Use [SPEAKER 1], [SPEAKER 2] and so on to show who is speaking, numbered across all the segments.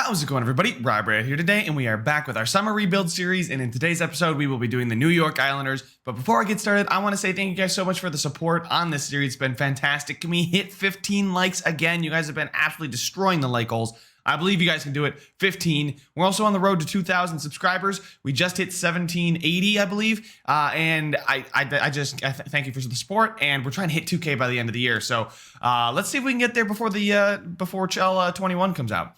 [SPEAKER 1] How's it going, everybody? Rob Ray here today, and we are back with our summer rebuild series. And in today's episode, we will be doing the New York Islanders. But before I get started, I want to say thank you guys so much for the support on this series. It's been fantastic. Can we hit 15 likes again? You guys have been absolutely destroying the like goals. I believe you guys can do it. 15. We're also on the road to 2,000 subscribers. We just hit 1,780, I believe. And I just thank you for the support. And we're trying to hit 2K by the end of the year. So let's see if we can get there before Chell 21 comes out.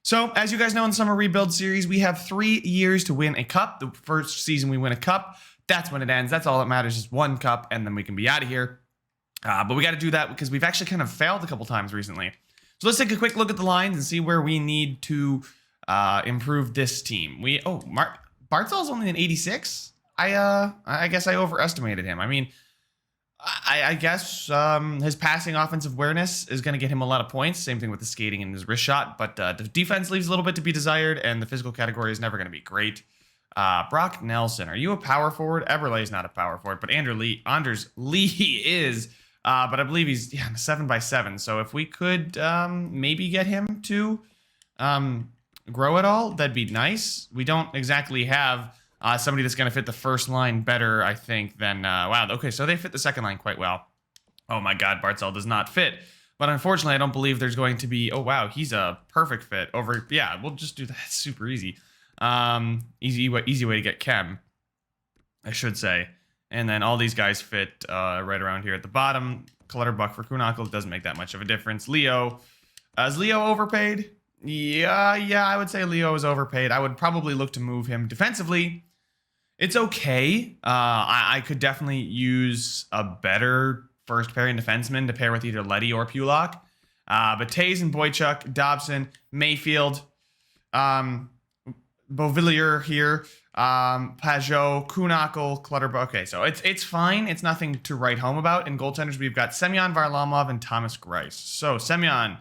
[SPEAKER 1] So, as you guys know, in the Summer Rebuild series, we have 3 years to win a cup. The first season we win a cup, that's when it ends. That's all that matters, is one cup, and then we can be out of here. But we got to do that because we've actually kind of failed a couple times recently. So let's take a quick look at the lines and see where we need to improve this team. Barzal's only an 86? I guess I overestimated him. I mean, I guess his passing offensive awareness is going to get him a lot of points. Same thing with the skating and his wrist shot. But the defense leaves a little bit to be desired, and the physical category is never going to be great. Brock Nelson, are you a power forward? Eberle's not a power forward, but Anders Lee is. But I believe he's 7x7. So if we could maybe get him to grow at all, that'd be nice. We don't exactly have somebody that's going to fit the first line better, I think, than... wow, okay, so they fit the second line quite well. Oh my god, Barzal does not fit. But unfortunately, I don't believe there's going to be... Oh, wow, he's a perfect fit over... Yeah, we'll just do that. It's super easy. Easy way to get Chem, I should say. And then all these guys fit right around here at the bottom. Clutterbuck for Kuhnhackl doesn't make that much of a difference. Leo. Is Leo overpaid? Yeah, I would say Leo is overpaid. I would probably look to move him defensively. It's okay. I could definitely use a better first pairing defenseman to pair with either Leddy or Pulock. But Taves and Boychuk, Dobson, Mayfield, Beauvillier here, Pajot, Kuhnhackl, Clutterbuck. Okay, so it's fine. It's nothing to write home about. In goaltenders, we've got Semyon Varlamov and Thomas Greiss. So Semyon,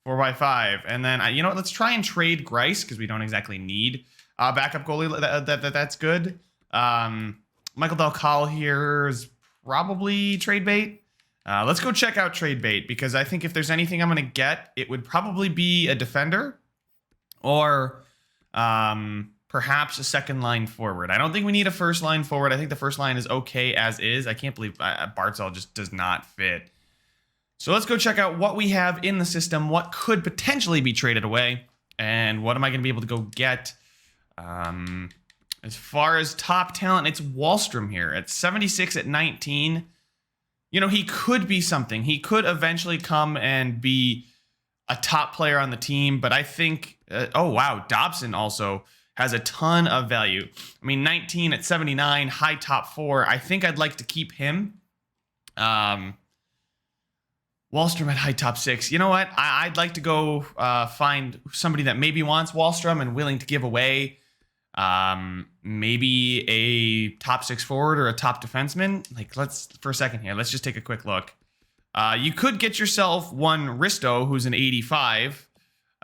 [SPEAKER 1] 4x5. And then, you know what? Let's try and trade Greiss because we don't exactly need a backup goalie. That's good. Michael Del Cal here is probably trade bait. Let's go check out trade bait because I think if there's anything I'm going to get, it would probably be a defender or perhaps a second line forward. I don't think we need a first line forward. I think the first line is okay as is. I can't believe Barzal just does not fit. So let's go check out what we have in the system, what could potentially be traded away, and what am I going to be able to go get. As far as top talent, it's Wahlstrom here at 76 at 19. You know, he could be something. He could eventually come and be a top player on the team, but I think, oh wow, Dobson also has a ton of value. I mean, 19 at 79, high top 4. I think I'd like to keep him. Wahlstrom at high top 6. You know what? I'd like to go find somebody that maybe wants Wahlstrom and willing to give away maybe a top 6 forward or a top defenseman. Like, for a second here, let's just take a quick look. You could get yourself one Risto, who's an 85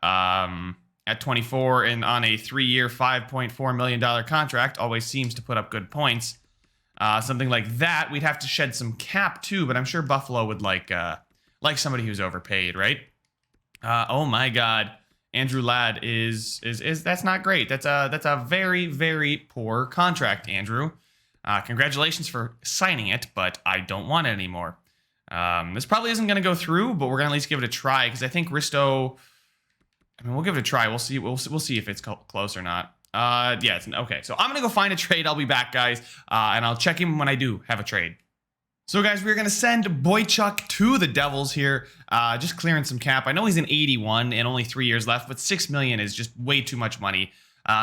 [SPEAKER 1] at 24 and on a 3-year, $5.4 million contract. Always seems to put up good points. Something like that. We'd have to shed some cap too, but I'm sure Buffalo would like somebody who's overpaid, right? Oh my God, Andrew Ladd is that's not great. That's a very, very poor contract, Andrew. Congratulations for signing it, but I don't want it anymore. This probably isn't going to go through, but we're going to at least give it a try because I think Risto. I mean, we'll give it a try. We'll see. We'll see if it's close or not. Yeah, it's okay. So I'm going to go find a trade. I'll be back, guys, and I'll check in when I do have a trade. So, guys, we're going to send Boychuk to the Devils here, just clearing some cap. I know he's an 81 and only 3 years left, but $6 million is just way too much money.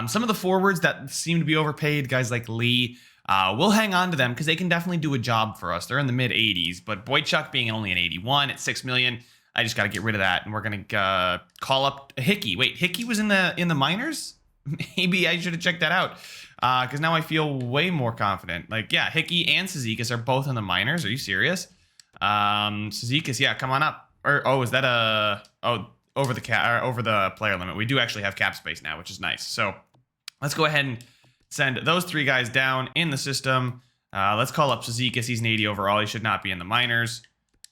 [SPEAKER 1] Some of the forwards that seem to be overpaid, guys like Lee, we'll hang on to them because they can definitely do a job for us. They're in the mid-80s, but Boychuk being only an 81 at $6 million, I just got to get rid of that, and we're going to call up Hickey. Wait, Hickey was in the minors? Maybe I should have checked that out. Because now I feel way more confident. Like, yeah, Hickey and Cizikas are both in the minors. Are you serious? Cizikas, yeah, come on up. Or is that over the player limit? We do actually have cap space now, which is nice. So let's go ahead and send those 3 guys down in the system. Let's call up Cizikas. He's an 80 overall. He should not be in the minors.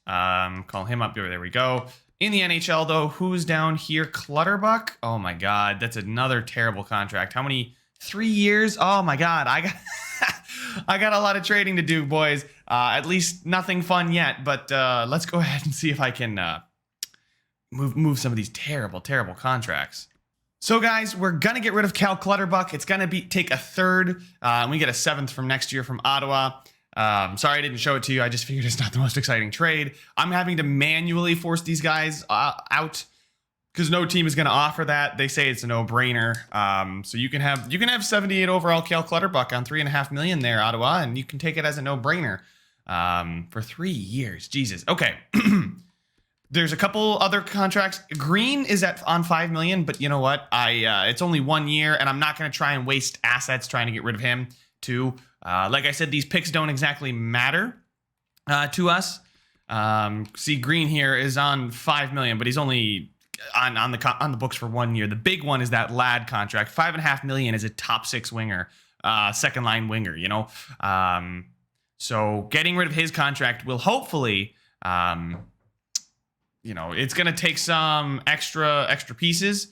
[SPEAKER 1] Call him up. There we go. In the NHL, though, who's down here? Clutterbuck? Oh my God, that's another terrible contract. How many? 3 years? Oh my God, I got I got a lot of trading to do, boys. At least nothing fun yet, but let's go ahead and see if I can move some of these terrible contracts. So guys, we're gonna get rid of Cal Clutterbuck. It's gonna take a third, and we get a 7th from next year from Ottawa. Sorry I didn't show it to you. I just figured it's not the most exciting trade. I'm having to manually force these guys out because no team is going to offer that. They say it's a no-brainer. So you can have 78 overall Cal Clutterbuck on $3.5 million there, Ottawa, and you can take it as a no-brainer for 3 years. Jesus. Okay. There's a couple other contracts. Green is on $5 million, but you know what? It's only 1 year, and I'm not going to try and waste assets trying to get rid of him too. Like I said, these picks don't exactly matter to us. See, Green here is on $5 million, but he's only on the books for 1 year. The big one is that Ladd contract. $5.5 million is a top 6 winger, second line winger. You know, so getting rid of his contract will hopefully, you know, it's gonna take some extra pieces.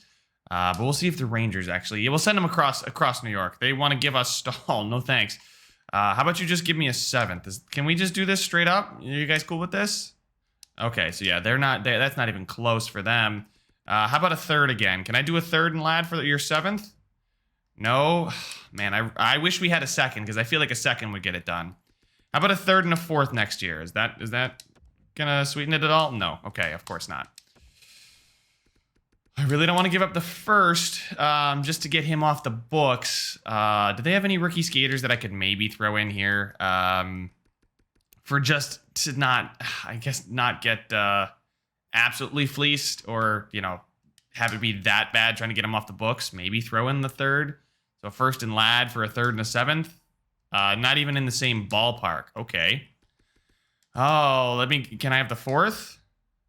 [SPEAKER 1] But we'll see if the Rangers actually. We'll send them across New York. They want to give us Stahl. No thanks. How about you just give me a 7th? Can we just do this straight up? Are you guys cool with this? Okay, so yeah, they're not. That's not even close for them. How about a 3rd again? Can I do a 3rd and Ladd for your 7th? No, man. I wish we had a 2nd because I feel like a 2nd would get it done. How about a 3rd and a 4th next year? Is that gonna sweeten it at all? No. Okay, of course not. I really don't want to give up the 1st just to get him off the books. Do they have any rookie skaters that I could maybe throw in here for just to not, I guess, not get absolutely fleeced or, you know, have it be that bad trying to get him off the books? Maybe throw in the 3rd. So 1st and Ladd for a 3rd and a 7th. Not even in the same ballpark. Okay. Oh, can I have the 4th?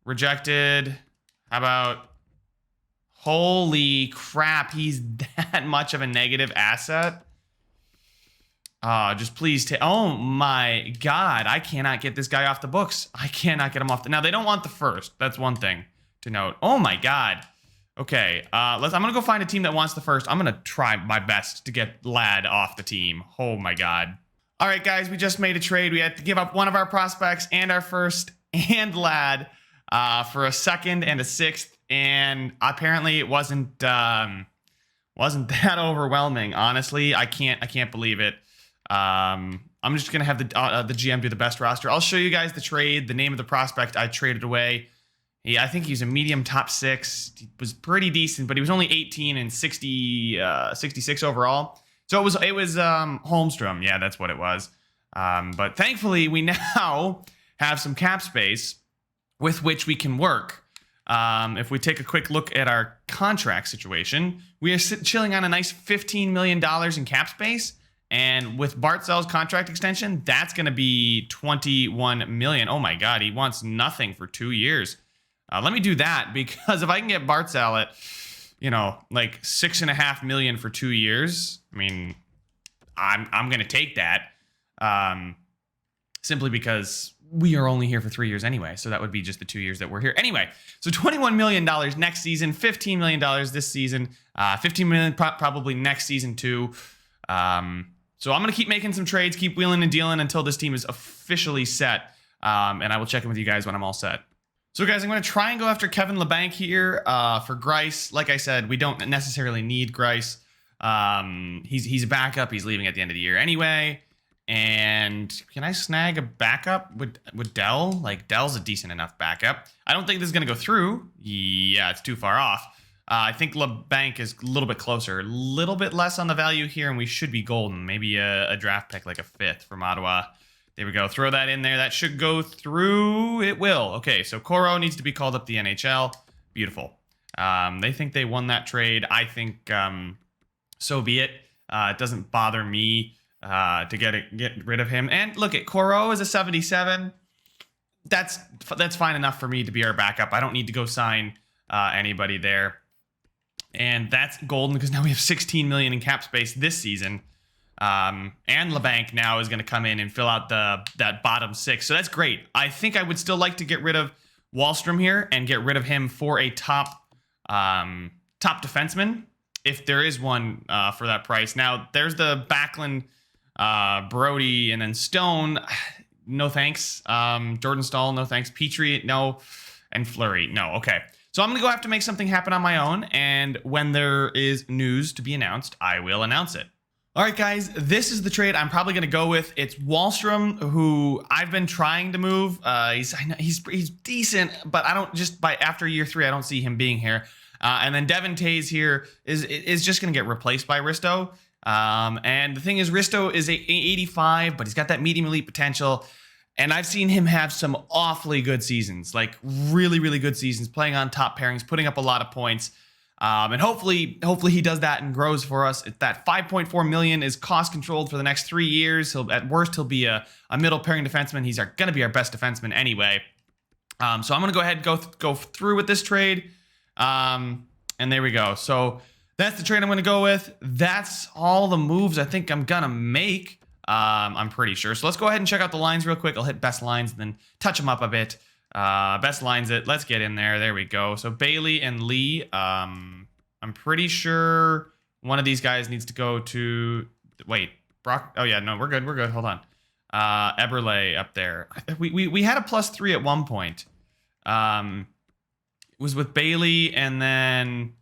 [SPEAKER 1] Rejected. How about... Holy crap, he's that much of a negative asset. Just please oh my God, I cannot get this guy off the books. I cannot get him off now, they don't want the 1st. That's one thing to note. Oh my God. Okay, I'm gonna go find a team that wants the 1st. I'm gonna try my best to get Ladd off the team. Oh my God. All right, guys, we just made a trade. We had to give up one of our prospects and our 1st and Ladd for a 2nd and a 6th. And apparently it wasn't that overwhelming. Honestly, I can't believe it. I'm just gonna have the GM do the best roster. I'll show you guys the trade, the name of the prospect I traded away. I think he's a medium top 6. He was pretty decent, but he was only 18 and 66 overall. So it was Holmstrom. Yeah, that's what it was. But thankfully we now have some cap space with which we can work. If we take a quick look at our contract situation, we are chilling on a nice $15 million in cap space. And with Barzal's contract extension, that's going to be $21 million. Oh my God, he wants nothing for 2 years. Let me do that, because if I can get Barzal at, you know, like $6.5 million for 2 years, I mean, I'm going to take that. Simply because we are only here for 3 years anyway. So that would be just the 2 years that we're here. Anyway, so $21 million next season, $15 million this season, $15 million probably next season too. So I'm going to keep making some trades, keep wheeling and dealing until this team is officially set. And I will check in with you guys when I'm all set. So guys, I'm going to try and go after Kevin Labanc here for Greiss. Like I said, we don't necessarily need Greiss. He's a backup. He's leaving at the end of the year anyway. And can I snag a backup with Dell? Like, Dell's a decent enough backup. I don't think this is going to go through. Yeah, it's too far off. I think Labanc is a little bit closer, a little bit less on the value here, and we should be golden. Maybe a draft pick, like a 5th from Ottawa. There we go. Throw that in there. That should go through. It will. Okay, so Coro needs to be called up the NHL. Beautiful. They think they won that trade. I think so be it. It doesn't bother me to get rid of him. And look, at Coro is a 77. That's fine enough for me to be our backup. I don't need to go sign anybody there. And that's golden because now we have $16 million in cap space this season. And Labanc now is going to come in and fill out that bottom 6. So that's great. I think I would still like to get rid of Wahlstrom here and get rid of him for a top defenseman, if there is one for that price. Now, there's the Backlund, Brody, and then Stone. No thanks. Jordan Stahl, no thanks. Petrie, no. And Fleury, no. Okay. So I'm going to have to make something happen on my own. And when there is news to be announced, I will announce it. All right, guys, this is the trade I'm probably going to go with. It's Wahlstrom, who I've been trying to move. He's decent, but I don't after year 3, I don't see him being here. And then Devon Toews here is just going to get replaced by Risto. And the thing is, Risto is 85, but he's got that medium elite potential. And I've seen him have some awfully good seasons, like really, really good seasons, playing on top pairings, putting up a lot of points. And hopefully he does that and grows for us. That $5.4 million is cost controlled for the next 3 years. At worst, he'll be a middle pairing defenseman. He's going to be our best defenseman anyway. So I'm going to go ahead and go through with this trade. And there we go. So that's the trade I'm going to go with. That's all the moves I think I'm going to make. I'm pretty sure. So let's go ahead and check out the lines real quick. I'll hit best lines and then touch them up a bit. Best lines it. Let's get in there. There we go. So Bailey and Lee. I'm pretty sure one of these guys needs to go to. Wait, Brock. Oh yeah, no, we're good. We're good. Hold on. Eberle up there. We had a +3 at one point. It was with Bailey and then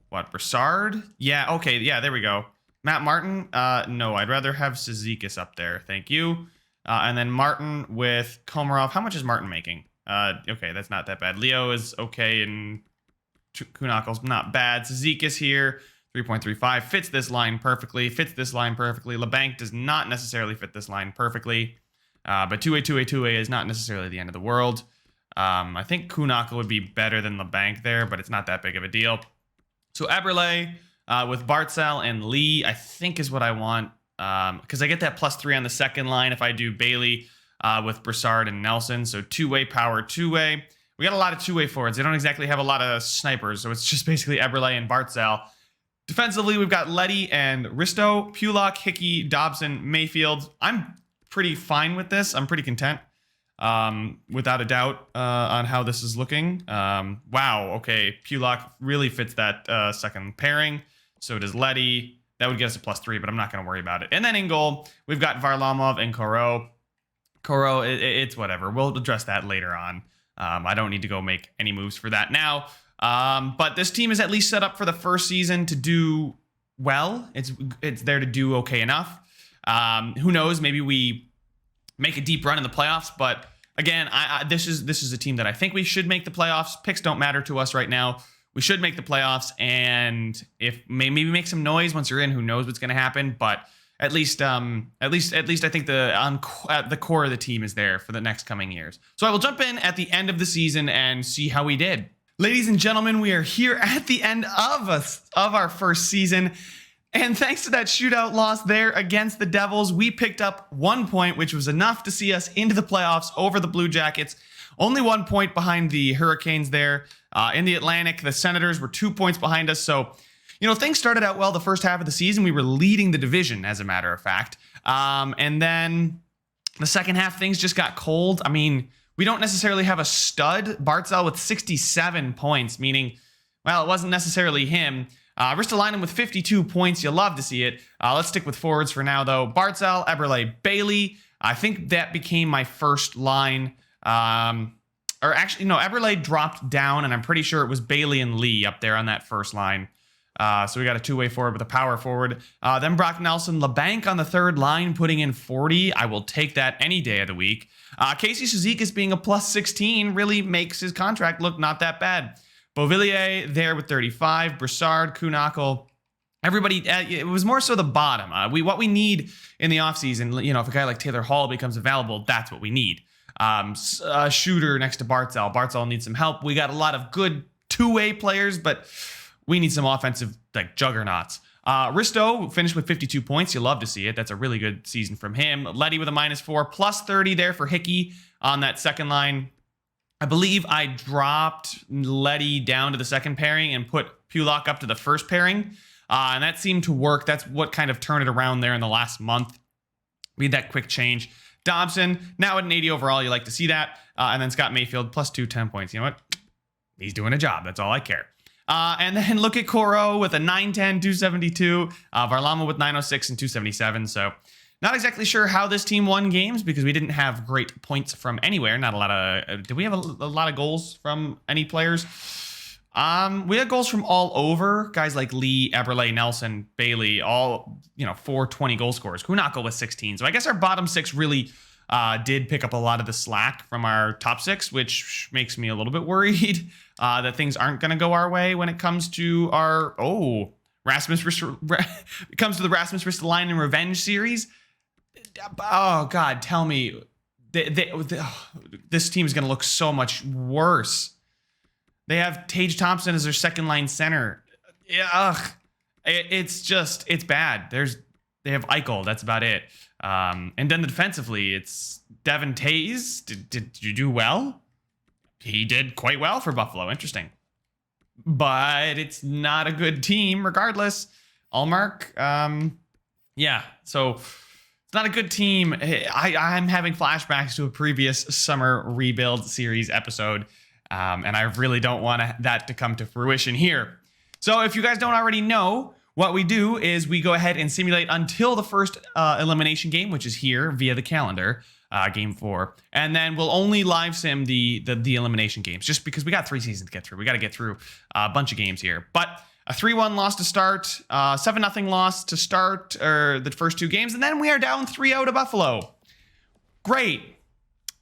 [SPEAKER 1] what? Brassard. Yeah. Okay. Yeah. There we go. Matt Martin. No, I'd rather have Cizikas up there. Thank you. And then Martin with Komarov. How much is Martin making? Okay, that's not that bad. Leo is okay, and Kunakel's not bad. Cizikas here, 3.35, fits this line perfectly. LeBanc does not necessarily fit this line perfectly, but 2A is not necessarily the end of the world. I think Kunakel would be better than LeBanc there, but it's not that big of a deal. So Eberle with Barzal and Lee, I think is what I want, because I get that +3 on the second line if I do Bailey with Brassard and Nelson. So two-way power, two-way. We got a lot of two-way forwards. They don't exactly have a lot of snipers, so it's just basically Eberle and Barzal. Defensively, we've got Leddy and Risto, Pulock, Hickey, Dobson, Mayfield. I'm pretty fine with this. I'm pretty content, without a doubt, on how this is looking. Wow, okay. Pulock really fits that second pairing. So does Leddy. That would get us a +3, but I'm not going to worry about it. And then in goal, we've got Varlamov and Corot. It's whatever. We'll address that later on. I don't need to go make any moves for that now. But this team is at least set up for the first season to do well. It's there to do okay enough. Who knows? Maybe we make a deep run in the playoffs. But again, this is a team that I think we should make the playoffs. Picks don't matter to us right now. We should make the playoffs, and if maybe make some noise once you're in. Who knows what's going to happen? But at least I think the core of the team is there for the next coming years. So I will jump in at the end of the season and see how we did. Ladies and gentlemen, we are here at the end of our first season. And thanks to that shootout loss there against the Devils, we picked up 1 point, which was enough to see us into the playoffs over the Blue Jackets. Only 1 point behind the Hurricanes there. In the Atlantic, the Senators were 2 points behind us. So, things started out well the first half of the season. We were leading the division, as a matter of fact. And then the second half, things just got cold. I mean, we don't necessarily have a stud. Barzal with 67 points, meaning, well, it wasn't necessarily him. Ristolainen with 52 points. You love to see it. Let's stick with forwards for now, though. Barzal, Eberle, Bailey. I think that became my first line. Or actually, no, Eberle dropped down, and I'm pretty sure it was Bailey and Lee up there on that first line. So we got a two-way forward with a power forward. Then Brock Nelson, LeBanc on the third line, putting in 40. I will take that any day of the week. Casey Cizikas being a +16 really makes his contract look not that bad. Beauvillier there with 35. Brassard, Kunakel. Everybody, it was more so the bottom. What we need in the offseason, if a guy like Taylor Hall becomes available, that's what we need. A shooter next to Barzal. Barzal needs some help. We got a lot of good two-way players, but we need some offensive juggernauts. Risto finished with 52 points. You love to see it. That's a really good season from him. Leddy with a -4, +30 there for Hickey on that second line. I believe I dropped Leddy down to the second pairing and put Pulock up to the first pairing. And that seemed to work. That's what kind of turned it around there in the last month. We had that quick change. Dobson, now at an 80 overall, you like to see that. And then Scott Mayfield, plus 10 points. You know what? He's doing a job. That's all I care. And then look at Coro with a 910, 272. Varlamov with 906 and 277. So not exactly sure how this team won games because we didn't have great points from anywhere. Not a lot of... did we have a lot of goals from any players? We had goals from all over. Guys like Lee, Eberle, Nelson, Bailey, all, 420 goal scorers. Kunako with 16. So I guess our bottom six really did pick up a lot of the slack from our top six, which makes me a little bit worried that things aren't going to go our way when it comes to our... it comes to the Rasmus Ristolainen Revenge series. Oh, God, tell me. This team is going to look so much worse. They have Tage Thompson as their second line center. Yeah, it's bad. They have Eichel. That's about it. And then defensively, it's Devin Tays. Did you do well? He did quite well for Buffalo. Interesting. But it's not a good team regardless. Allmark, so it's not a good team. I'm having flashbacks to a previous summer rebuild series episode. And I really don't want that to come to fruition here. So if you guys don't already know, what we do is we go ahead and simulate until the first elimination game, which is here via the calendar, game 4. And then we'll only live sim the elimination games just because we got 3 seasons to get through. We got to get through a bunch of games here. But a 3-1 loss to start, 7-0 loss to start the first 2 games. And then we are down 3-0 to Buffalo. Great.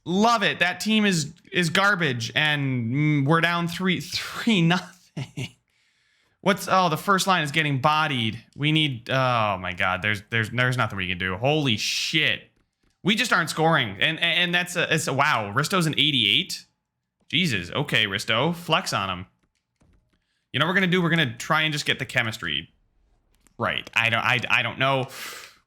[SPEAKER 1] Love it. That team is garbage, and we're down 3-0. The first line is getting bodied. We need. Oh my God. There's nothing we can do. Holy shit. We just aren't scoring, and it's a wow. Risto's an 88. Jesus. Okay, Risto, flex on him. You know what we're gonna do? We're gonna try and just get the chemistry right. I don't know.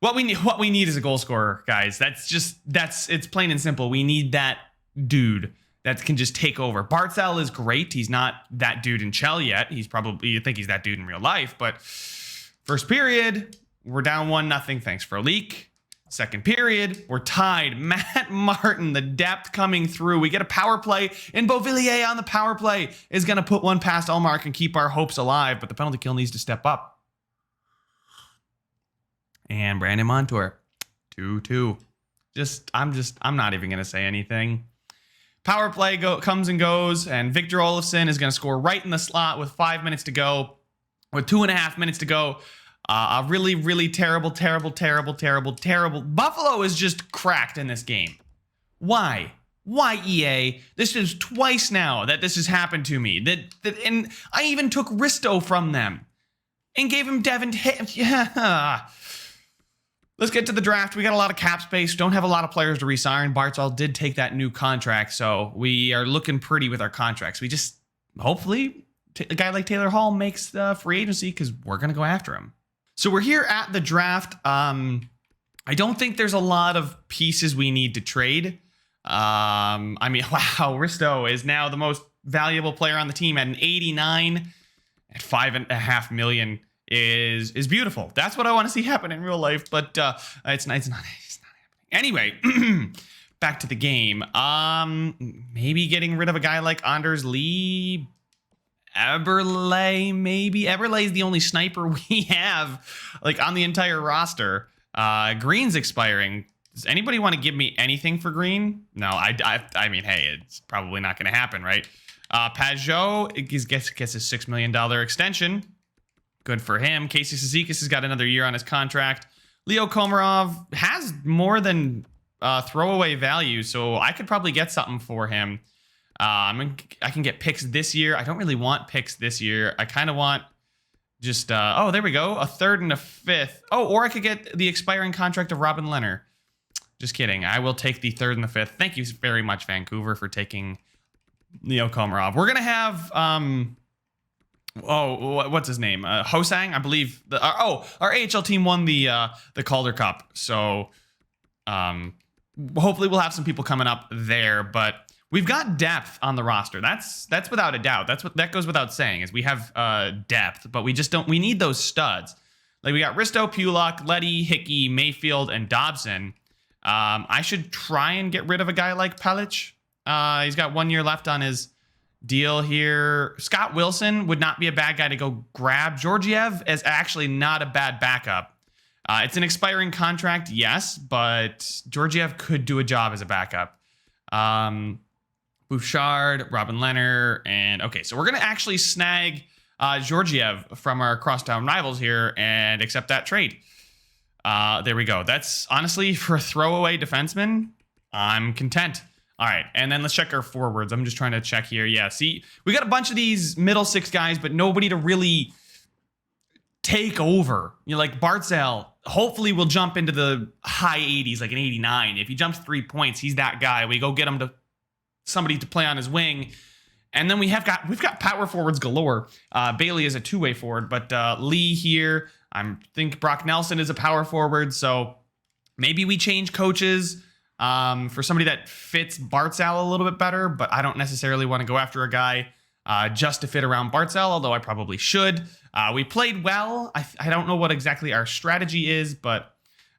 [SPEAKER 1] What we need is a goal scorer, guys. It's plain and simple. We need that dude that can just take over. Barzal is great. He's not that dude in Chell yet. You think he's that dude in real life, but first period, we're down 1-0. Thanks for a leak. Second period, we're tied. Matt Martin, the depth coming through. We get a power play, and Beauvillier on the power play is going to put one past Allmark and keep our hopes alive, but the penalty kill needs to step up. And Brandon Montour, 2-2. I'm not even going to say anything. Power play comes and goes, and Victor Olofsson is going to score right in the slot with 5 minutes to go, with 2.5 minutes to go. A really, really terrible. Buffalo is just cracked in this game. Why? Why, EA? This is twice now that this has happened to me. And I even took Risto from them and gave him Devin. Yeah. Let's get to the draft. We got a lot of cap space. Don't have a lot of players to re-sign. Barzal did take that new contract, so we are looking pretty with our contracts. We just, hopefully, a guy like Taylor Hall makes the free agency because we're going to go after him. So we're here at the draft. I don't think there's a lot of pieces we need to trade. Wow, Risto is now the most valuable player on the team at an 89 at $5.5 million. Is beautiful. That's what I want to see happen in real life, but it's not happening. Anyway, back to the game. Maybe getting rid of a guy like Anders Lee, Eberle. Maybe Eberle is the only sniper we have, like, on the entire roster. Green's expiring. Does anybody want to give me anything for Green? No, I mean, hey, it's probably not going to happen, right? Pajot gets a $6 million extension. Good for him. Casey Cizikas has got another year on his contract. Leo Komarov has more than throwaway value, so I could probably get something for him. I can get picks this year. I don't really want picks this year. I kind of want just, there we go, a 3rd and a 5th. Oh, or I could get the expiring contract of Robin Lehner. Just kidding. I will take the 3rd and the 5th. Thank you very much, Vancouver, for taking Leo Komarov. We're going to have... what's his name? Hosang, I believe. Our AHL team won the Calder Cup, so hopefully we'll have some people coming up there. But we've got depth on the roster. That's without a doubt. That goes without saying. Is we have depth, but we just don't. We need those studs. Like we got Risto, Pulock, Leddy, Hickey, Mayfield, and Dobson. I should try and get rid of a guy like Pelic. He's got 1 year left on his deal here. Scott Wilson would not be a bad guy to go grab. Georgiev is actually not a bad backup. It's an expiring contract, yes, but Georgiev could do a job as a backup. Bouchard, Robin Leonard, and okay, so we're going to actually snag Georgiev from our crosstown rivals here and accept that trade. There we go. That's honestly, for a throwaway defenseman, I'm content. All right, and then let's check our forwards. I'm just trying to check here. Yeah, see, we got a bunch of these middle six guys, but nobody to really take over. Like Barzal, hopefully will jump into the high 80s, like an 89. If he jumps 3 points, he's that guy. We go get him to somebody to play on his wing. And then we've got power forwards galore. Bailey is a two-way forward, but Lee here, I think Brock Nelson is a power forward. So maybe we change coaches for somebody that fits Barzal a little bit better, but I don't necessarily want to go after a guy just to fit around Barzal, although I probably should. We played well. I don't know what exactly our strategy is, but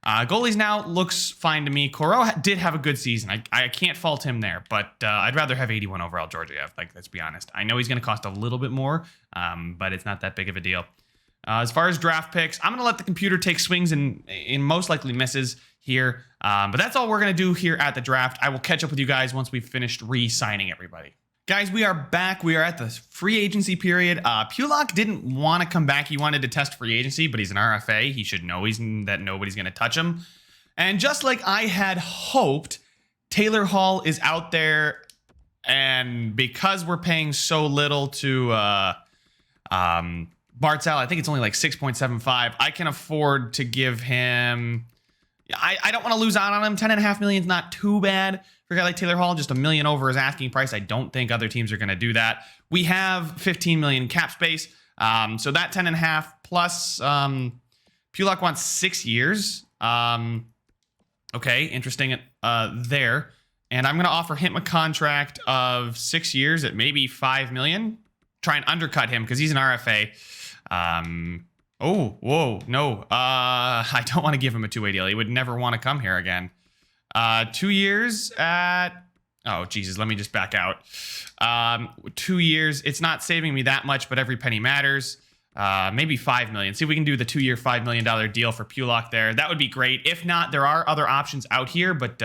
[SPEAKER 1] goalies now looks fine to me. Coro did have a good season. I can't fault him there, but I'd rather have 81 overall Georgiev. Like, let's be honest. I know he's going to cost a little bit more, but it's not that big of a deal. As far as draft picks, I'm going to let the computer take swings and most likely misses here. But that's all we're going to do here at the draft. I will catch up with you guys once we've finished re-signing everybody. Guys, we are back. We are at the free agency period. Pulock didn't want to come back. He wanted to test free agency, but he's an RFA. He should know that nobody's going to touch him. And just like I had hoped, Taylor Hall is out there. And because we're paying so little to Barzal, I think it's only like 6.75. I can afford to give him... I don't want to lose out on him. 10.5 million is not too bad for a guy like Taylor Hall. Just $1 million over his asking price. I don't think other teams are going to do that. We have 15 million cap space. So that 10.5 plus Pulock wants 6 years. Okay, interesting there. And I'm going to offer him a contract of 6 years at maybe 5 million. Try and undercut him because he's an RFA. Oh, whoa, no. I don't want to give him a two-way deal. He would never want to come here again. 2 years at... Oh, Jesus, let me just back out. 2 years. It's not saving me that much, but every penny matters. Maybe 5 million. See if we can do the 2 year, $5 million deal for Pulock there. That would be great. If not, there are other options out here, but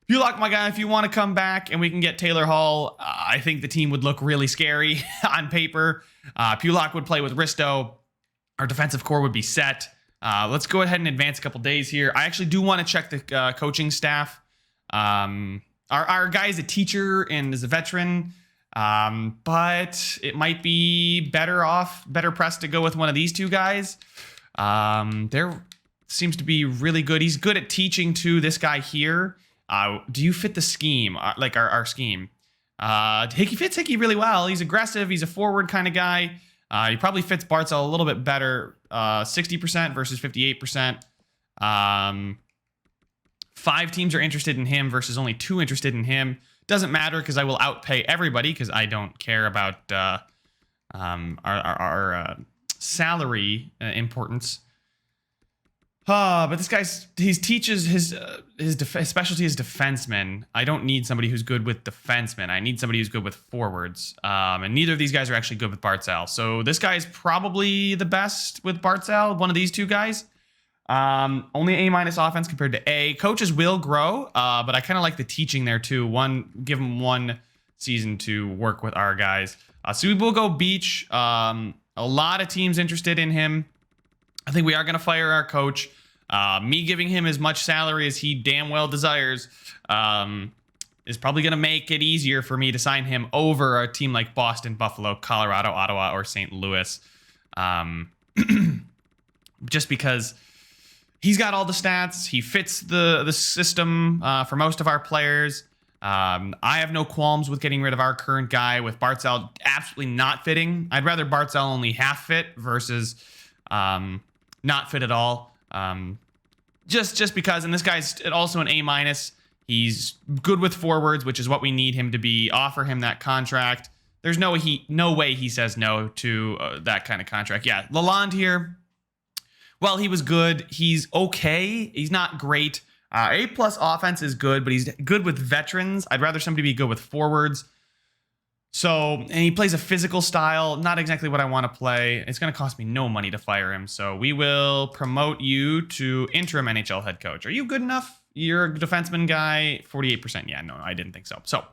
[SPEAKER 1] Pulock, my guy, if you want to come back and we can get Taylor Hall, I think the team would look really scary on paper. Pulock would play with Risto. Our defensive core would be set. Let's go ahead and advance a couple days here. I actually do want to check the coaching staff. Our guy is a teacher and is a veteran, but it might be better pressed to go with one of these two guys. There seems to be really good. He's good at teaching too. This guy here. Do you fit the scheme? Like our scheme? Hickey fits Hickey really well. He's aggressive. He's a forward kind of guy. He probably fits Barzal a little bit better, 60% versus 58%. 5 teams are interested in him versus only 2 interested in him. Doesn't matter because I will outpay everybody because I don't care about our salary importance. But this guy's he teaches his specialty is defenseman. I don't need somebody who's good with defensemen. I need somebody who's good with forwards. And neither of these guys are actually good with Barzal. So this guy is probably the best with Barzal. One of these two guys. Only A- offense compared to A. Coaches will grow, but I kind of like the teaching there too. Give him 1 season to work with our guys. So we will go Beach. A lot of teams interested in him. I think we are going to fire our coach. Me giving him as much salary as he damn well desires is probably going to make it easier for me to sign him over a team like Boston, Buffalo, Colorado, Ottawa, or St. Louis. Just because he's got all the stats. He fits the system for most of our players. I have no qualms with getting rid of our current guy with Barzal absolutely not fitting. I'd rather Barzal only half fit versus... not fit at all. Just because, and this guy's also an A-. He's good with forwards, which is what we need him to be. Offer him that contract. There's no way he says no to that kind of contract. Yeah, Lalonde here. Well, he was good. He's okay. He's not great. A plus offense is good, but he's good with veterans. I'd rather somebody be good with forwards. So, and he plays a physical style, not exactly what I want to play. It's going to cost me no money to fire him. So we will promote you to interim NHL head coach. Are you good enough? You're a defenseman guy, 48%. Yeah, no, I didn't think so. So,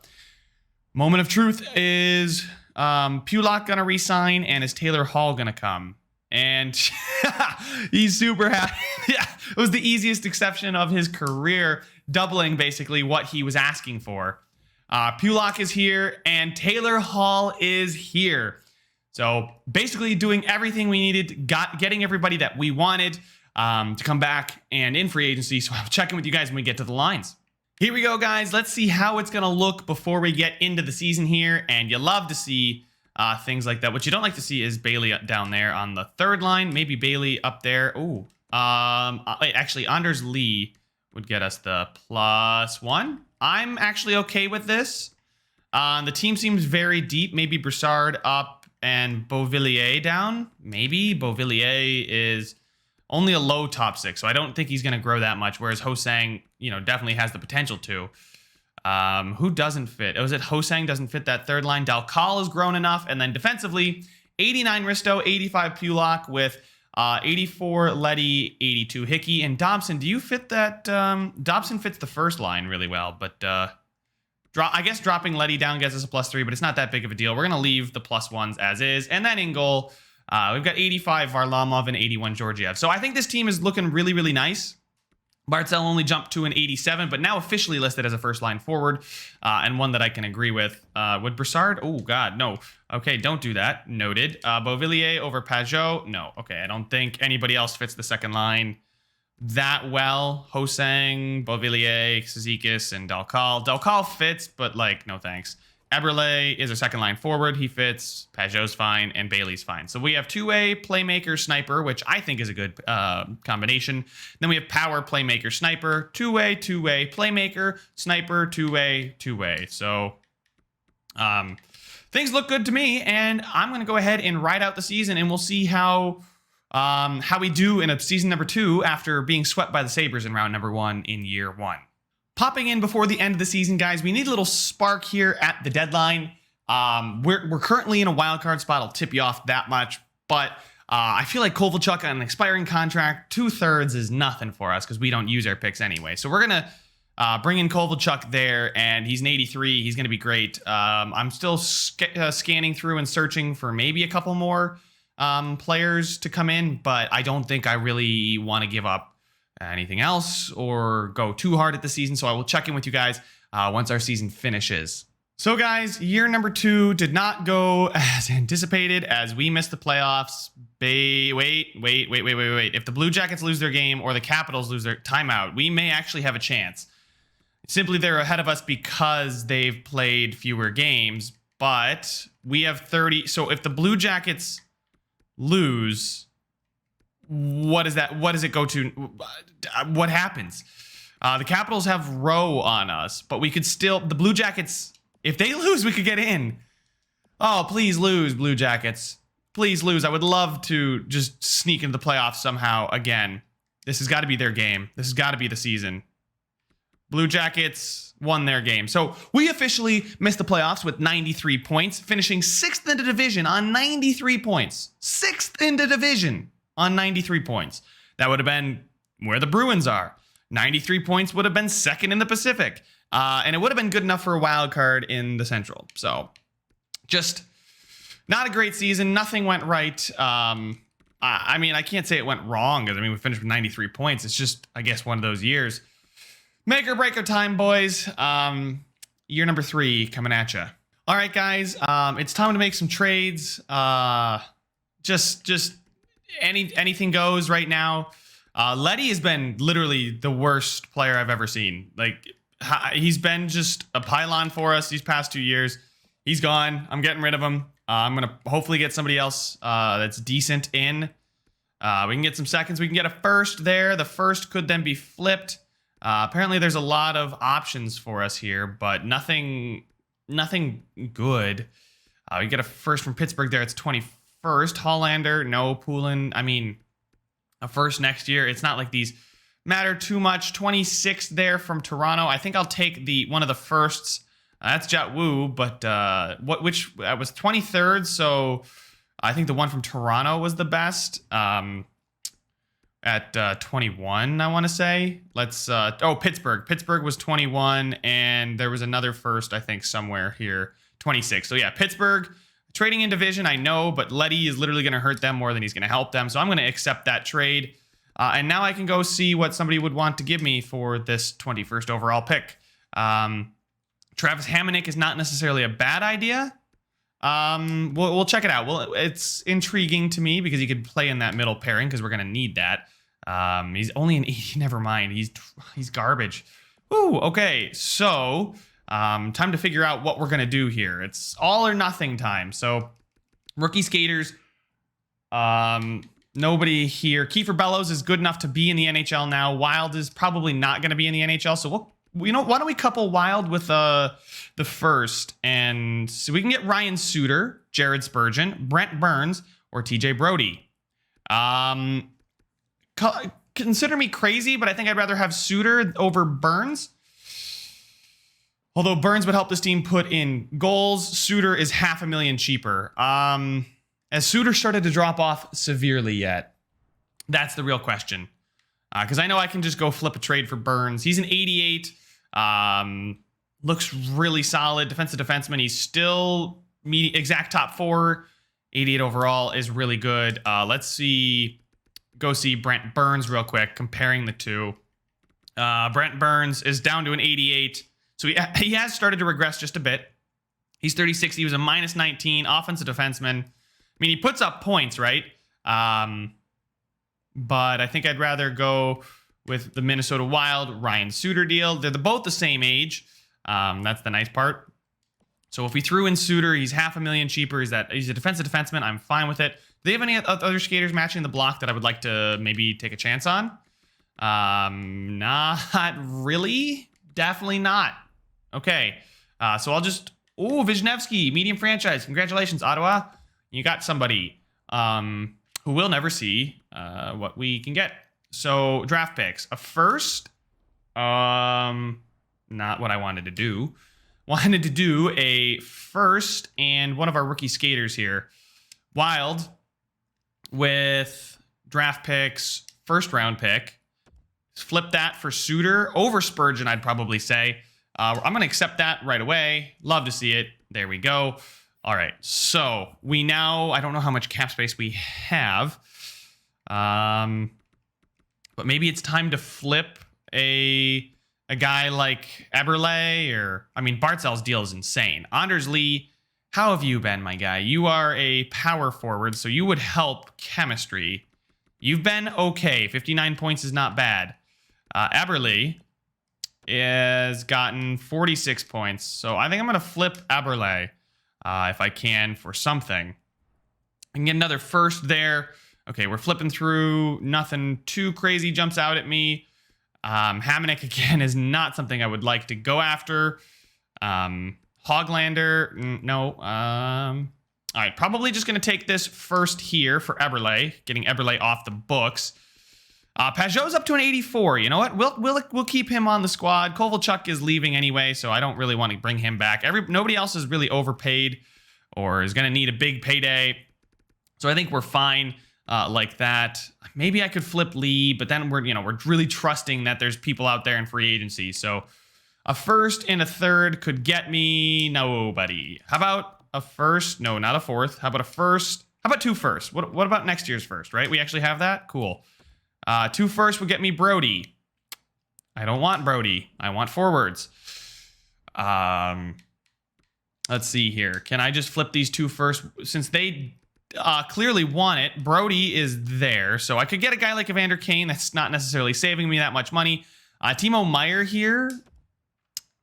[SPEAKER 1] moment of truth is Pulock going to resign, and is Taylor Hall going to come? And he's super happy. Yeah, it was the easiest exception of his career, doubling basically what he was asking for. Pulock is here, and Taylor Hall is here. So basically doing everything we needed, getting everybody that we wanted to come back and in free agency. So I'll check in with you guys when we get to the lines. Here we go, guys. Let's see how it's going to look before we get into the season here. And you love to see things like that. What you don't like to see is Bailey down there on the third line. Maybe Bailey up there. Oh, wait, actually, Anders Lee would get us the +1. I'm actually okay with this. The team seems very deep. Maybe Broussard up and Beauvillier down. Maybe Beauvillier is only a low top 6, so I don't think he's going to grow that much, whereas Ho-Sang, definitely has the potential to. Who doesn't fit? Was it Ho-Sang doesn't fit that third line? Dalcal has grown enough, and then defensively, 89 Risto, 85 Pulock with 84 Leddy, 82 Hickey, and Dobson. Do you fit that? Dobson fits the first line really well, but I guess dropping Leddy down gets us a +3, but it's not that big of a deal. We're going to leave the +1s as is. And then in goal, we've got 85 Varlamov and 81 Georgiev. So I think this team is looking really, really nice. Barzal only jumped to an 87, but now officially listed as a first-line forward, and one that I can agree with. Would Broussard? Oh, God, no. Okay, don't do that. Noted. Beauvillier over Pajot? No. Okay, I don't think anybody else fits the second line that well. Ho-Sang, Beauvillier, Cizikas, and Dalcal. Dalcal fits, but, no thanks. Eberle is a second-line forward. He fits. Pajot's fine, and Bailey's fine. So we have two-way playmaker sniper, which I think is a good combination. Then we have power playmaker sniper, two-way playmaker sniper, two-way. So things look good to me, and I'm going to go ahead and ride out the season, and we'll see how we do in a season number 2 after being swept by the Sabres in round number 1 in year 1. Popping in before the end of the season, guys, we need a little spark here at the deadline. We're currently in a wild card spot. I'll tip you off that much. But I feel like Kovalchuk on an expiring contract, 2/3 is nothing for us because we don't use our picks anyway. So we're going to bring in Kovalchuk there, and he's an 83. He's going to be great. I'm still scanning through and searching for maybe a couple more players to come in, but I don't think I really want to give up anything else or go too hard at the season. So I will check in with you guys once our season finishes. So guys, year number 2 did not go as anticipated as we missed the playoffs. Wait. If the Blue Jackets lose their game or the Capitals lose their timeout, we may actually have a chance. Simply they're ahead of us because they've played fewer games, but we have 30. So if the Blue Jackets lose, what is that? What does it go to? What happens? The Capitals have row on us, but we could still, the Blue Jackets, if they lose, we could get in. Oh, please lose, Blue Jackets. Please lose. I would love to just sneak into the playoffs somehow again. This has got to be their game. This has got to be the season. Blue Jackets won their game. So we officially missed the playoffs with 93 points, finishing 6th in the division on 93 points. 6th in the division on 93 points. That would have been where the Bruins are. 93 points would have been 2nd in the Pacific. And it would have been good enough for a wild card in the Central. So just not a great season. Nothing went right. I mean, I can't say it went wrong because, we finished with 93 points. It's just, I guess, one of those years. Make or break our time, boys. Year number 3 coming at you. All right, guys. It's time to make some trades. Just anything goes right now. Leddy has been literally the worst player I've ever seen. He's been just a pylon for us these past 2 years. He's gone. I'm getting rid of him. I'm going to hopefully get somebody else that's decent in. We can get some seconds. We can get a first there. The first could then be flipped. Apparently there's a lot of options for us here, but nothing good. We get a first from Pittsburgh there. It's 21st. Hollander, no. Poulin, a first next year. It's not like these matter too much. 26th there from Toronto. I think I'll take one of the firsts. That's Jat Wu, but which was 23rd, so I think the one from Toronto was the best. At 21, I want to say. Pittsburgh. Pittsburgh was 21, and there was another first, I think, somewhere here, 26. So yeah, Pittsburgh, trading in division, I know, but Letty is literally going to hurt them more than he's going to help them, so I'm going to accept that trade. And now I can go see what somebody would want to give me for this 21st overall pick. Travis Hamonic is not necessarily a bad idea. We'll check it out. Well, it's intriguing to me because he could play in that middle pairing because we're going to need that. He's only an 80. Never mind. He's garbage. Ooh, okay. So, time to figure out what we're going to do here. It's all or nothing time. So, rookie skaters. Nobody here. Kiefer Bellows is good enough to be in the NHL now. Wild is probably not going to be in the NHL. So why don't we couple Wild with the first, and so we can get Ryan Suter, Jared Spurgeon, Brent Burns, or TJ Brody. Consider me crazy, but I think I'd rather have Suter over Burns. Although Burns would help this team put in goals, Suter is $500,000 cheaper. Has Suter started to drop off severely yet? That's the real question. Because I know I can just go flip a trade for Burns. He's an 88. Looks really solid. Defensive defenseman. He's still exact top 4. 88 overall is really good. Let's go see Brent Burns real quick, comparing the two. Brent Burns is down to an 88. So he has started to regress just a bit. He's 36. He was a -19 offensive defenseman. I mean, he puts up points, right? But I think I'd rather go with the Minnesota Wild Ryan Suter deal. They're both the same age. That's the nice part. So if we threw in Suter, he's $500,000 cheaper. He's a defensive defenseman. I'm fine with it. Do they have any other skaters matching the block that I would like to maybe take a chance on? Not really. Definitely not. Okay. So I'll just... Oh, Wisniewski, medium franchise. Congratulations, Ottawa. You got somebody who we'll never see what we can get. So draft picks. A first. Not what I wanted to do. Wanted to do a first and one of our rookie skaters here. Wild with draft picks, first round pick. Flip that for Suter over Spurgeon, I'd probably say. I'm going to accept that right away. Love to see it. There we go. All right. So we now, I don't know how much cap space we have. But maybe it's time to flip a guy like Eberle, or, I mean, Barzal's deal is insane. Anders Lee, how have you been, my guy? You are a power forward, so you would help chemistry. You've been okay. 59 points is not bad. Eberle has gotten 46 points, so I think I'm going to flip Eberle if I can for something. I can get another first there. Okay, we're flipping through. Nothing too crazy jumps out at me. Hamonic, again, is not something I would like to go after. Hoglander, no. All right, probably just going to take this first here for Eberle, getting Eberle off the books. Pajot's up to an 84. You know what? We'll keep him on the squad. Kovalchuk is leaving anyway, so I don't really want to bring him back. Nobody else is really overpaid or is going to need a big payday. So I think we're fine like that. Maybe I could flip Lee, but then we're really trusting that there's people out there in free agency. So a first and a third could get me nobody. How about a first? No, not a fourth. How about a first? How about two firsts? What about next year's first, right? We actually have that? Cool. Two firsts would get me Brody. I don't want Brody. I want forwards. Let's see here. Can I just flip these two first? Since they clearly want it, Brody is there. So I could get a guy like Evander Kane. That's not necessarily saving me that much money. Timo Meier here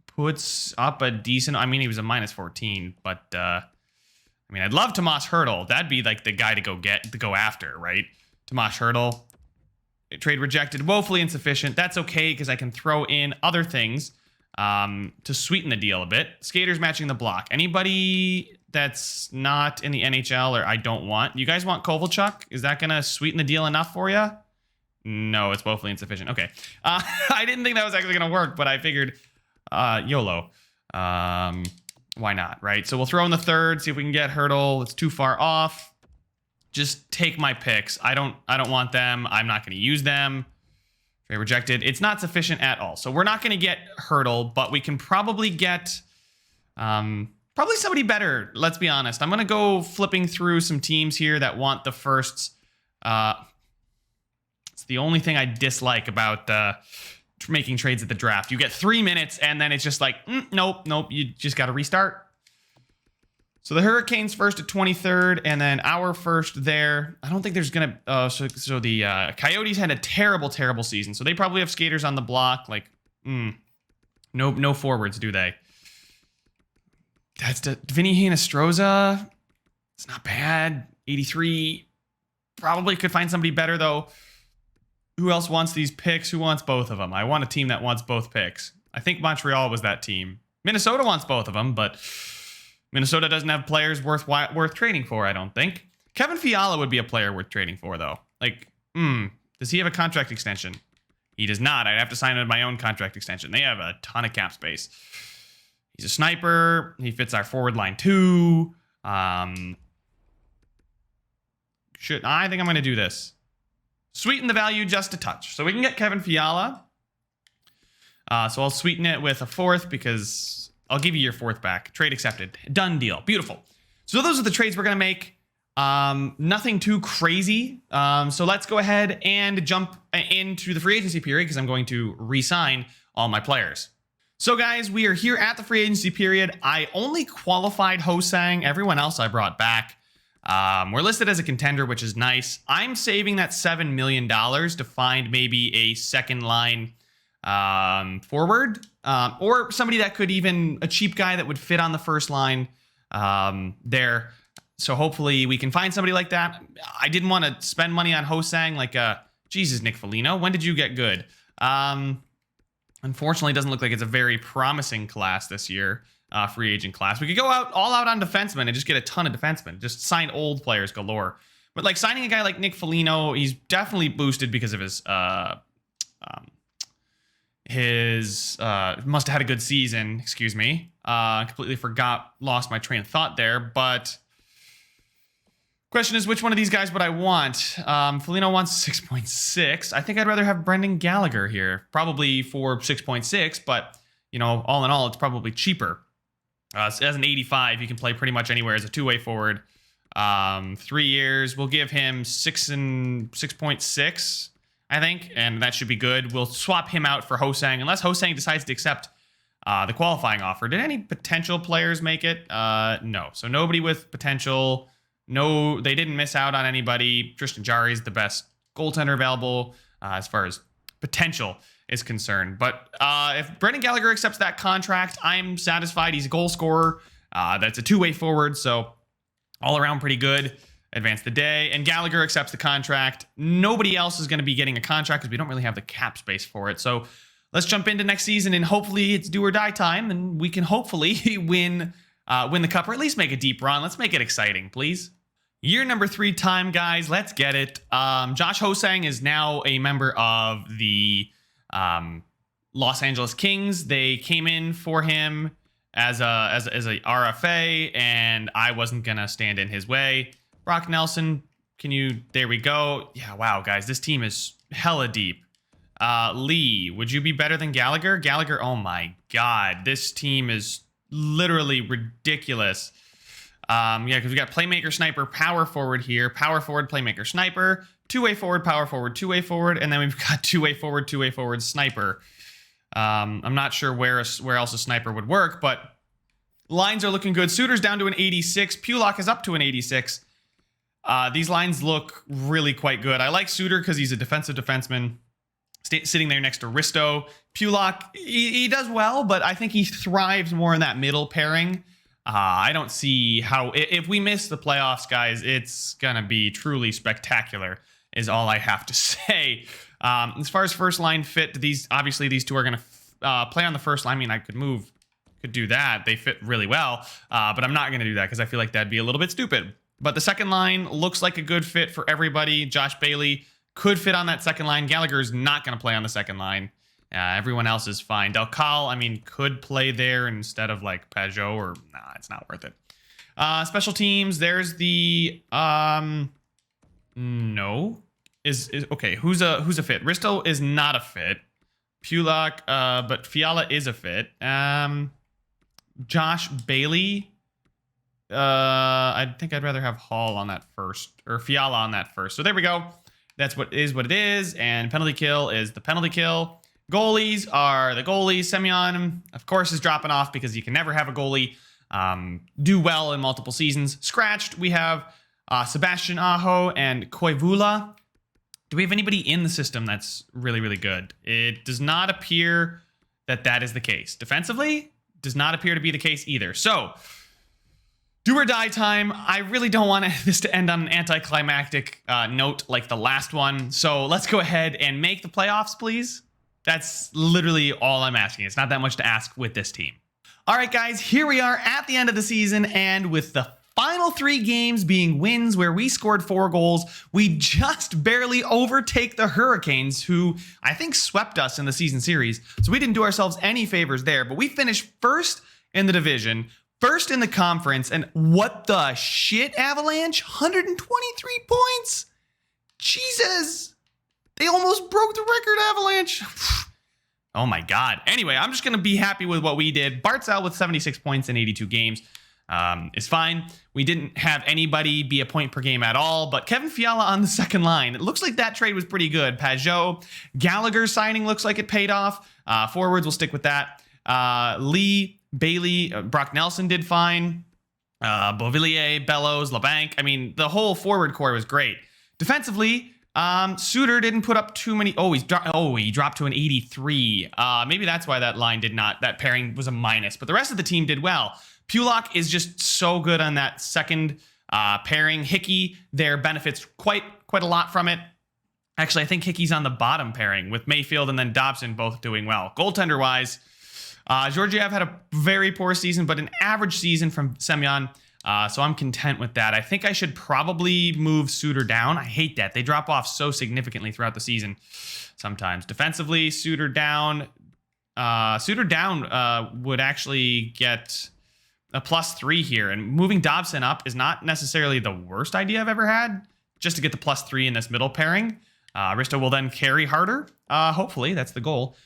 [SPEAKER 1] puts up a decent... I mean, he was a -14, but... I mean, I'd love Tomas Hertl. That'd be like the guy to go after, right? Tomas Hertl. Trade rejected, woefully insufficient. That's okay because I can throw in other things to sweeten the deal a bit. Skaters matching the block. Anybody that's not in the NHL or I don't want? You guys want Kovalchuk? Is that going to sweeten the deal enough for you? No, it's woefully insufficient. Okay. I didn't think that was actually going to work, but I figured YOLO. Why not, right? So we'll throw in the third, see if we can get Hurdle. It's too far off. Just take my picks. I don't want them. I'm not going to use them. Trade rejected. It's not sufficient at all. So we're not going to get Hurdle, but we can probably get probably somebody better. Let's be honest. I'm going to go flipping through some teams here that want the firsts. It's the only thing I dislike about making trades at the draft. You get 3 minutes, and then it's just like, nope. You just got to restart. So the Hurricanes first at 23rd, and then our first there. I don't think there's going to... So the Coyotes had a terrible, terrible season. So they probably have skaters on the block. Like, no forwards, do they? That's Vinny Hinostroza. It's not bad. 83. Probably could find somebody better, though. Who else wants these picks? Who wants both of them? I want a team that wants both picks. I think Montreal was that team. Minnesota wants both of them, but... Minnesota doesn't have players worth trading for, I don't think. Kevin Fiala would be a player worth trading for, though. Like, does he have a contract extension? He does not. I'd have to sign him my own contract extension. They have a ton of cap space. He's a sniper. He fits our forward line, too. I think I'm going to do this. Sweeten the value just a touch. So we can get Kevin Fiala. So I'll sweeten it with a fourth because... I'll give you your fourth back. Trade accepted. Done deal. Beautiful. So those are the trades we're going to make. Nothing too crazy. So let's go ahead and jump into the free agency period because I'm going to re-sign all my players. So guys, we are here at the free agency period. I only qualified Ho-Sang. Everyone else I brought back. We're listed as a contender, which is nice. I'm saving that $7 million to find maybe a second line forward. Or somebody that could even a cheap guy that would fit on the first line there. So hopefully we can find somebody like that. I didn't want to spend money on Ho-Sang like Jesus, Nick Foligno. When did you get good? Unfortunately, it doesn't look like it's a very promising class this year, free agent class. We could go all out on defensemen and just get a ton of defensemen. Just sign old players galore. But like signing a guy like Nick Foligno, he's definitely boosted because of his must have had a good season. Excuse me. Completely lost my train of thought there. But question is, which one of these guys would I want? Foligno wants 6.6. I think I'd rather have Brendan Gallagher here, probably for 6.6. But you know, all in all, it's probably cheaper. As an 85, he can play pretty much anywhere as a two-way forward. 3 years, we'll give him 6.6. I think, and that should be good. We'll swap him out for Ho-Sang, unless Ho-Sang decides to accept the qualifying offer. Did any potential players make it? No. So nobody with potential. No, they didn't miss out on anybody. Tristan Jarry is the best goaltender available as far as potential is concerned. But if Brendan Gallagher accepts that contract, I'm satisfied. He's a goal scorer. That's a two-way forward, so all around pretty good. Advance the day, and Gallagher accepts the contract. Nobody else is going to be getting a contract because we don't really have the cap space for it. So let's jump into next season, and hopefully it's do or die time, and we can hopefully win the cup, or at least make a deep run. Let's make it exciting, please. Year number 3 time, guys. Let's get it. Josh Ho-Sang is now a member of the Los Angeles Kings. They came in for him as a RFA, and I wasn't gonna stand in his way. Brock Nelson, there we go. Yeah, wow, guys, this team is hella deep. Lee, would you be better than Gallagher? Gallagher, oh my God, this team is literally ridiculous. Yeah, because we got playmaker, sniper, power forward here. Power forward, playmaker, sniper. Two-way forward, power forward, two-way forward. And then we've got two-way forward, sniper. I'm not sure where else a sniper would work, but lines are looking good. Suter's down to an 86. Pulock is up to an 86. These lines look really quite good. I like Suter because he's a defensive defenseman sitting there next to Risto. Pulock, he does well, but I think he thrives more in that middle pairing. I don't see how... If we miss the playoffs, guys, it's going to be truly spectacular, is all I have to say. As far as first line fit, obviously these two are going to play on the first line. I mean, I could do that. They fit really well, but I'm not going to do that because I feel like that'd be a little bit stupid. But the second line looks like a good fit for everybody. Josh Bailey could fit on that second line. Gallagher is not going to play on the second line. Everyone else is fine. Del Cal, I mean, could play there instead of like Pajot, or nah, it's not worth it. Special teams, there's the no. Is okay, who's a fit? Risto is not a fit. Pulak, but Fiala is a fit. Josh Bailey. I think I'd rather have Hall on that first, or Fiala on that first. So there we go. That's what it is. And penalty kill is the penalty kill. Goalies are the goalies. Semyon, of course, is dropping off because you can never have a goalie do well in multiple seasons. Scratched, we have Sebastian Aho and Koivula. Do we have anybody in the system that's really, really good? It does not appear that is the case. Defensively, does not appear to be the case either. So, do or die time. I really don't want this to end on an anticlimactic note like the last one. So let's go ahead and make the playoffs, please. That's literally all I'm asking. It's not that much to ask with this team. All right, guys, here we are at the end of the season, and with the final 3 games being wins where we scored 4 goals, we just barely overtake the Hurricanes, who I think swept us in the season series. So we didn't do ourselves any favors there, but we finished first in the division, first in the conference, and what the shit, Avalanche? 123 points? Jesus! They almost broke the record, Avalanche. Oh my God. Anyway, I'm just going to be happy with what we did. Barzal with 76 points in 82 games is fine. We didn't have anybody be a point per game at all, but Kevin Fiala on the second line. It looks like that trade was pretty good. Pajot, Gallagher signing looks like it paid off. Forwards, we'll stick with that. Lee, Bailey, Brock Nelson did fine. Beauvillier, Bellows, LeBanc. I mean, the whole forward core was great. Defensively, Suter didn't put up too many. He dropped to an 83. Maybe that's why that pairing was a minus, but the rest of the team did well. Pulak is just so good on that second pairing. Hickey there benefits quite a lot from it. Actually, I think Hickey's on the bottom pairing with Mayfield and then Dobson both doing well. Goaltender wise, Georgiev had a very poor season, but an average season from Semyon. So I'm content with that. I think I should probably move Suter down. I hate that. They drop off so significantly throughout the season sometimes. Defensively, Suter down. Would actually get a +3 here. And moving Dobson up is not necessarily the worst idea I've ever had, just to get the +3 in this middle pairing. Risto will then carry harder. Hopefully, that's the goal.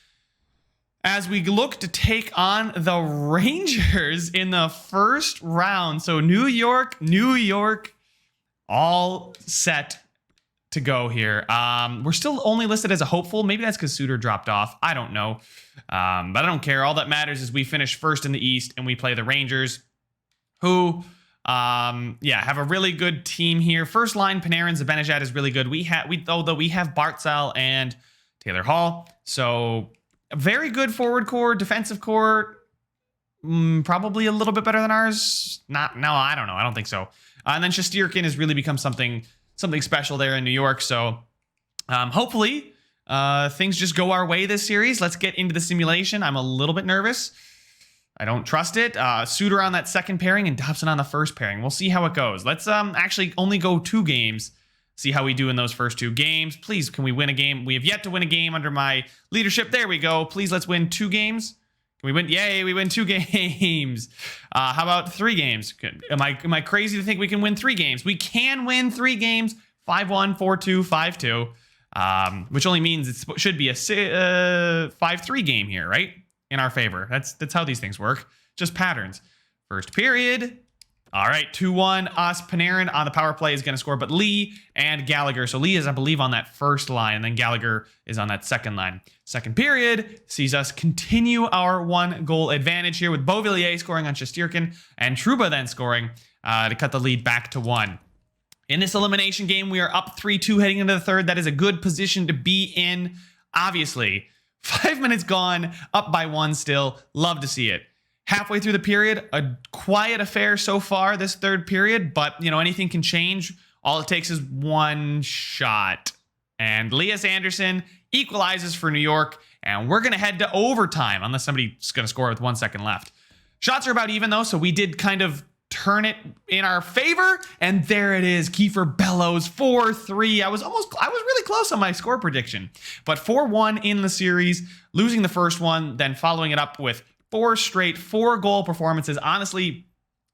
[SPEAKER 1] As we look to take on the Rangers in the first round. So New York, all set to go here. We're still only listed as a hopeful. Maybe that's because Suter dropped off. I don't know. But I don't care. All that matters is we finish first in the East and we play the Rangers, who have a really good team here. First line, Panarin, Zibanejad is really good. We have Barzal and Taylor Hall. So a very good forward core, defensive core, probably a little bit better than ours. I don't know. I don't think so. And then Shesterkin has really become something special there in New York. So hopefully things just go our way this series. Let's get into the simulation. I'm a little bit nervous. I don't trust it. Suter on that second pairing and Dobson on the first pairing. We'll see how it goes. Let's actually only go 2 games. See how we do in those first 2 games. Please, can we win a game? We have yet to win a game under my leadership. There we go. Please, let's win 2 games. Can we win? Yay, we win 2 games. How about 3 games? Am I crazy to think we can win 3 games? We can win 3 games. 5-1, 4-2, 5-2. Which only means it should be a 5-3 game here, right? In our favor. That's how these things work. Just patterns. First period. All right, 2-1 us. Panarin on the power play is going to score, but Lee and Gallagher. So Lee is, I believe, on that first line, and then Gallagher is on that second line. Second period sees us continue our 1-goal advantage here with Beauvillier scoring on Shesterkin and Trouba then scoring to cut the lead back to 1. In this elimination game, we are up 3-2 heading into the third. That is a good position to be in. Obviously, 5 minutes gone, up by 1 still. Love to see it. Halfway through the period, a quiet affair so far this third period, but anything can change. All it takes is 1 shot. And Lias Andersson equalizes for New York, and we're going to head to overtime unless somebody's going to score with 1 second left. Shots are about even though, so we did kind of turn it in our favor. And there it is. Kiefer Bellows 4-3. I was really close on my score prediction, but 4-1 in the series, losing the first one, then following it up with 4 straight 4-goal performances. Honestly,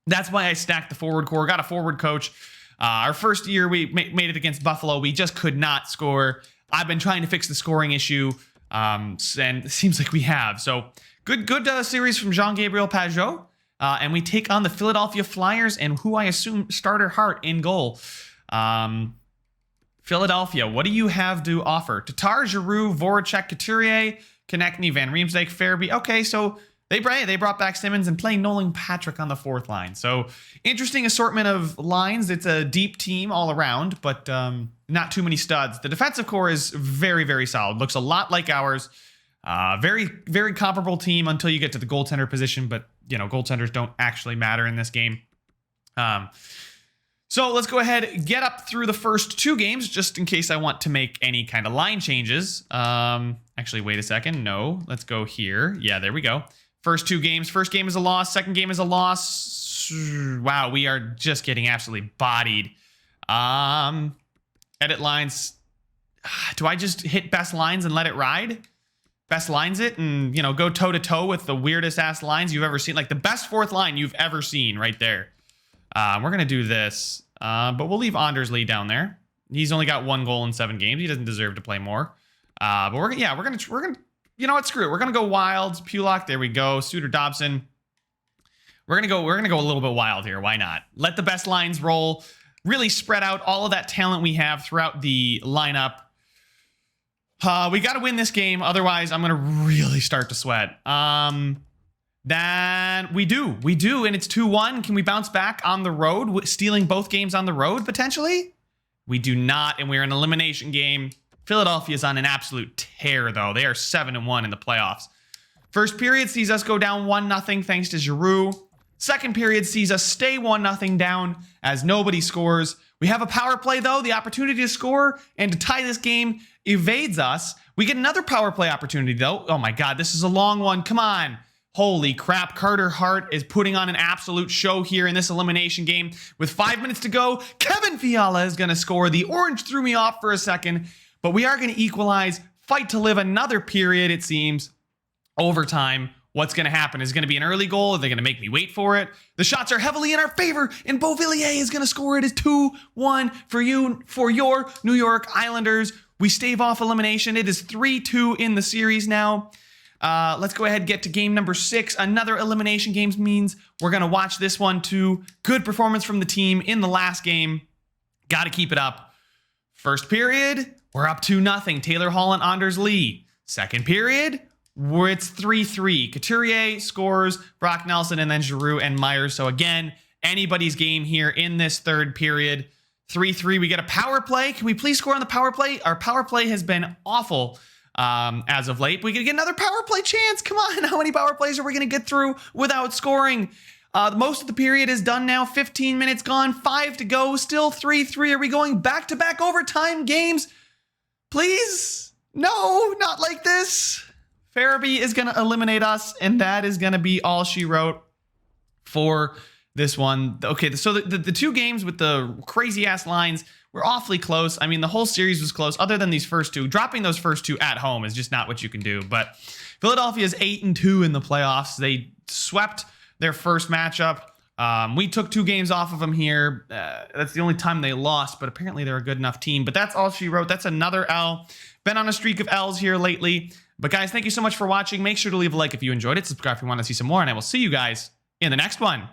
[SPEAKER 1] that's why I stacked the forward core, got a forward coach. Our first year we made it against Buffalo. We just could not score. I've been trying to fix the scoring issue, and it seems like we have. So good series from Jean-Gabriel Pageau. And we take on the Philadelphia Flyers and who I assume starter Hart in goal. Philadelphia, what do you have to offer? Tatar, Giroux, Voracek, Couturier, Konechny, Van Riemsdyk, Farabee. Okay, so they brought back Simmons and playing Nolan Patrick on the fourth line. So interesting assortment of lines. It's a deep team all around, but not too many studs. The defensive core is very, very solid. Looks a lot like ours. Very, very comparable team until you get to the goaltender position, but goaltenders don't actually matter in this game. So let's go ahead, get up through the first 2 games, just in case I want to make any kind of line changes. Actually, wait a second. No, let's go here. Yeah, there we go. First 2 games. First game is a loss. Second game is a loss. Wow, we are just getting absolutely bodied. Edit lines. Do I just hit best lines and let it ride? Best lines it and, go toe-to-toe with the weirdest ass lines you've ever seen. Like the best fourth line you've ever seen right there. We're going to do this, but we'll leave Anders Lee down there. He's only got 1 goal in 7 games. He doesn't deserve to play more. But we're going to, you know what? Screw it. We're going to go wild. Pulock. There we go. Suter Dobson. We're going to go a little bit wild here. Why not? Let the best lines roll. Really spread out all of that talent we have throughout the lineup. We got to win this game. Otherwise, I'm going to really start to sweat. Then we do, and it's 2-1. Can we bounce back on the road, stealing both games on the road, potentially? We do not, and we're in an elimination game. Philadelphia's on an absolute tear, though. They are 7-1 in the playoffs. First period sees us go down 1-0 thanks to Giroux. Second period sees us stay 1-0 down as nobody scores. We have a power play, though. The opportunity to score and to tie this game evades us. We get another power play opportunity, though. Oh, my God, this is a long one. Come on. Holy crap, Carter Hart is putting on an absolute show here in this elimination game. With 5 minutes to go, Kevin Fiala is going to score. The orange threw me off for a second, but we are going to equalize, fight to live another period, it seems. Overtime. What's going to happen? Is it going to be an early goal? Are they going to make me wait for it? The shots are heavily in our favor, and Beauvillier is going to score. It is 2-1 for your New York Islanders. We stave off elimination. It is 3-2 in the series now. Let's go ahead and get to game number 6. Another elimination games means we're going to watch this one too. Good performance from the team in the last game. Got to keep it up. First period, we're up 2-0. Taylor Hall and Anders Lee. Second period, it's 3-3. Couturier scores, Brock Nelson, and then Giroux and Myers. So again, anybody's game here in this third period. 3-3, we get a power play. Can we please score on the power play? Our power play has been awful. As of late, we can get another power play chance. Come on, how many power plays are we going to get through without scoring? Most of the period is done now. 15 minutes gone, 5 to go, still 3-3. Are we going back-to-back overtime games? Please? No, not like this. Farabee is going to eliminate us, and that is going to be all she wrote for this one. Okay, so the 2 games with the crazy-ass lines were awfully close. I mean, the whole series was close other than these first 2. Dropping those first 2 at home is just not what you can do. But Philadelphia is 8-2 in the playoffs. They swept their first matchup. We took 2 games off of them here. That's the only time they lost, but apparently they're a good enough team. But that's all she wrote. That's another L. Been on a streak of L's here lately. But guys, thank you so much for watching. Make sure to leave a like if you enjoyed it. Subscribe if you want to see some more, and I will see you guys in the next one.